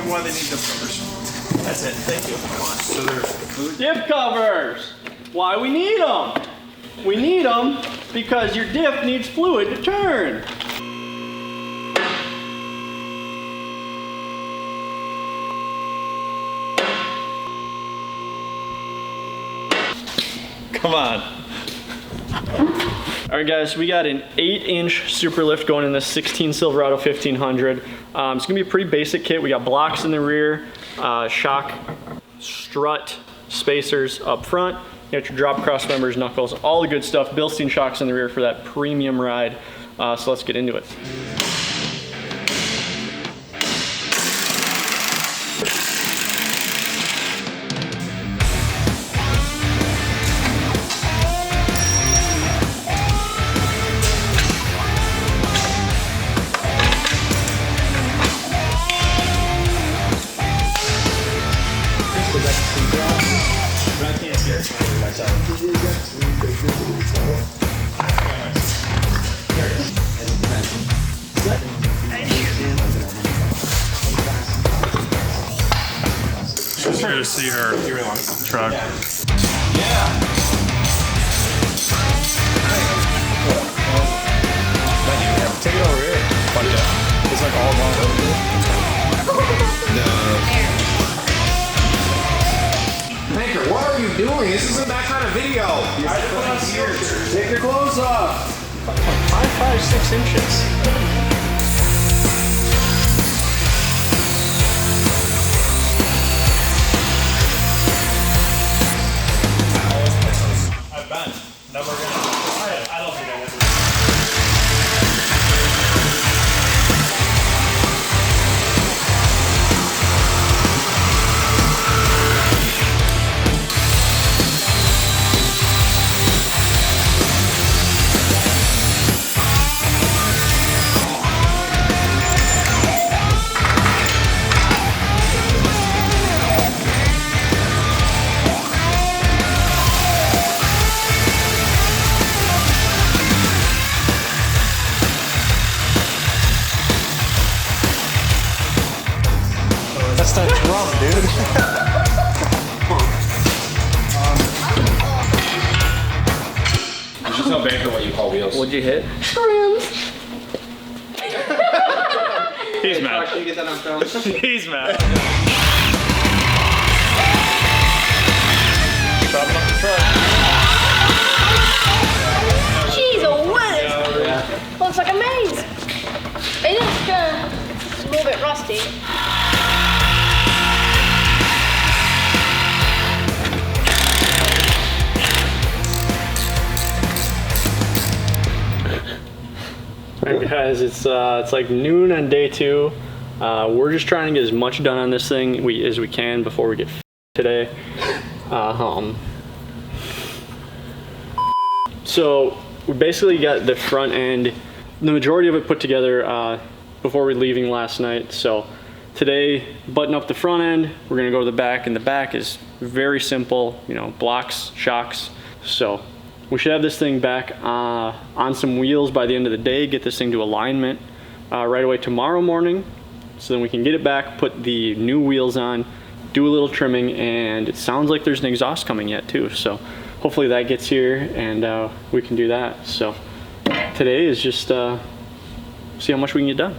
me why they need dip covers. That's it. Thank you. So they're food. Dip covers. Why we need them? We need them because your diff needs fluid to turn. Come on. All right guys, we got an 8-inch super lift going in this 16 Silverado 1500. It's gonna be a pretty basic kit. We got blocks in the rear, shock, strut, spacers up front. You got your drop cross members, knuckles, all the good stuff. Bilstein shocks in the rear for that premium ride. So let's get into it. Just here to see her truck. Take it over here. It's like all wrong. Banker, what are you doing? This isn't that kind of video. Take your clothes off. 5, 6 inches. Never gonna try it. I don't think I would. That's that drum, dude. You should tell Banker what you call wheels. What'd you hit? He's mad. Can you get that on film? He's mad. Dropping off the truck. Jeez, a whiz! Looks like a maze. It is it's a little bit rusty. Alright guys, it's like noon on day 2. We're just trying to get as much done on this thing as we can before we get today. So we basically got the front end, the majority of it put together before we leaving last night. So today, button up the front end, we're gonna go to the back, and the back is very simple, you know, blocks, shocks. So we should have this thing back on some wheels by the end of the day, get this thing to alignment right away tomorrow morning, so then we can get it back, put the new wheels on, do a little trimming, and it sounds like there's an exhaust coming yet too. So hopefully that gets here and we can do that. So today is just see how much we can get done.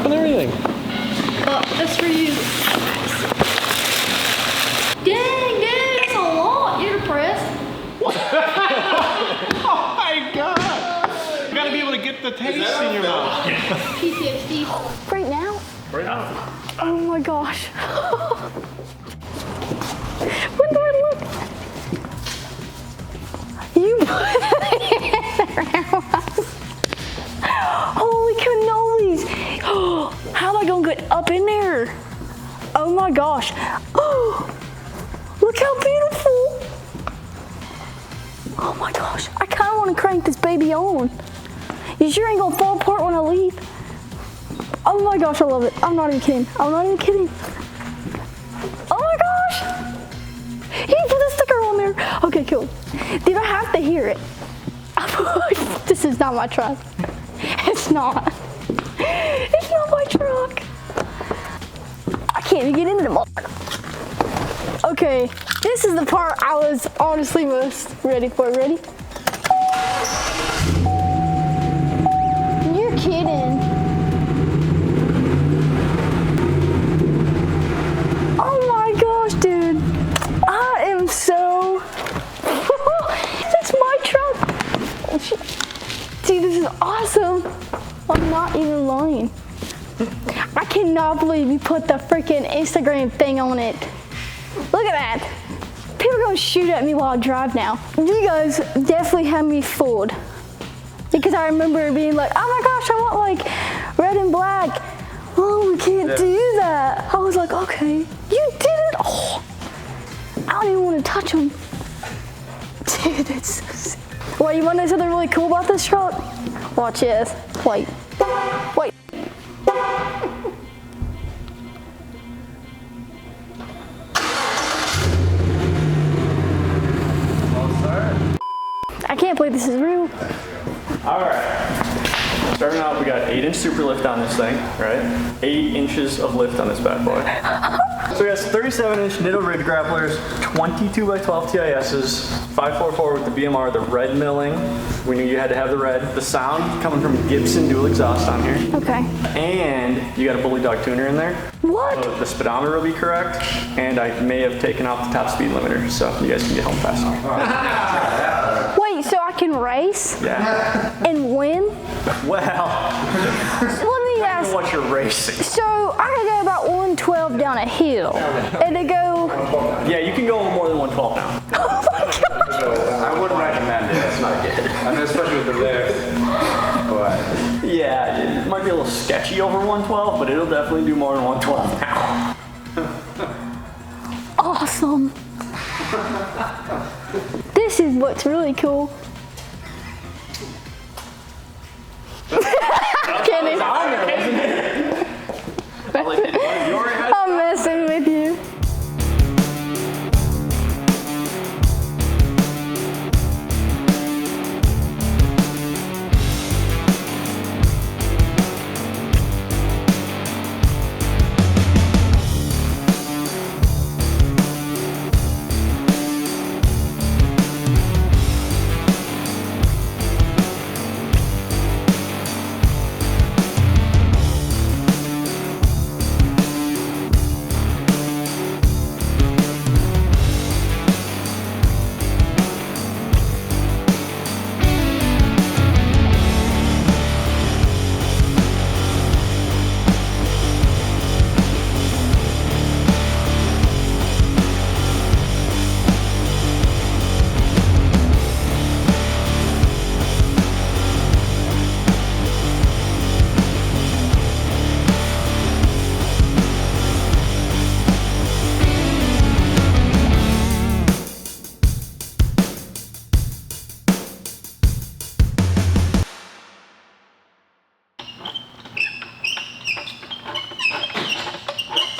and everything. That's for you. Dang, dude, that's a lot. You're depressed. Oh my god! You gotta be able to get the taste in your mouth. PTSD. Right now? Right now. Oh my gosh. When do I look? You put it in there. Holy cannolis. How am I gonna get up in there? Oh my gosh. Look how beautiful. Oh my gosh. I kind of want to crank this baby on. You sure ain't gonna fall apart when I leave? Oh my gosh, I love it. I'm not even kidding. I'm not even kidding. Oh my gosh. He put a sticker on there. Okay, cool. Did I have to hear it? This is not my truck. It's not. It's not my truck. I can't even get into the mother. Okay, this is the part I was honestly most ready for. Ready? You're kidding. Oh my gosh, dude. I am so... That's my truck. Oh, shit. Dude, this is awesome. I'm not even lying. I cannot believe you put the freaking Instagram thing on it. Look at that. People are gonna shoot at me while I drive now. You guys definitely had me fooled. Because I remember being like, oh my gosh, I want like red and black. Oh, we can't do that. I was like, okay. You did it. Oh, I don't even want to touch them. Dude, it's so sick. Well, you want to know something really cool about this truck? Watch this. Wait. Wait. I can't believe this is real. All right. Starting out, we got 8-inch super lift on this thing, right? 8 inches of lift on this bad boy. So we got 37-inch Nitto ridge grapplers, 22x12 TISs, 544 with the BMR, the red milling. We knew you had to have the red. The sound coming from Gibson dual exhaust on here. Okay. And you got a Bully Dog tuner in there. What? So the speedometer will be correct, and I may have taken off the top speed limiter, so you guys can get home faster. Wait, so I can race Yeah. and win? Well, Let me ask. what you're racing. So I could go about 112 down a hill, and to go. Yeah, you can go more than 112 now. Oh my gosh. I wouldn't recommend it. It's not good. I mean, especially with the lift. But Yeah, it might be a little sketchy over 112, but it'll definitely do more than 112 now. Awesome. This is what's really cool. Kidding. I'm messing with you.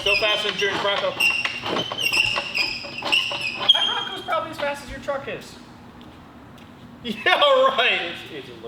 Still faster than Junior's Bronco. My Bronco's probably as fast as your truck is. Yeah, right. It's a little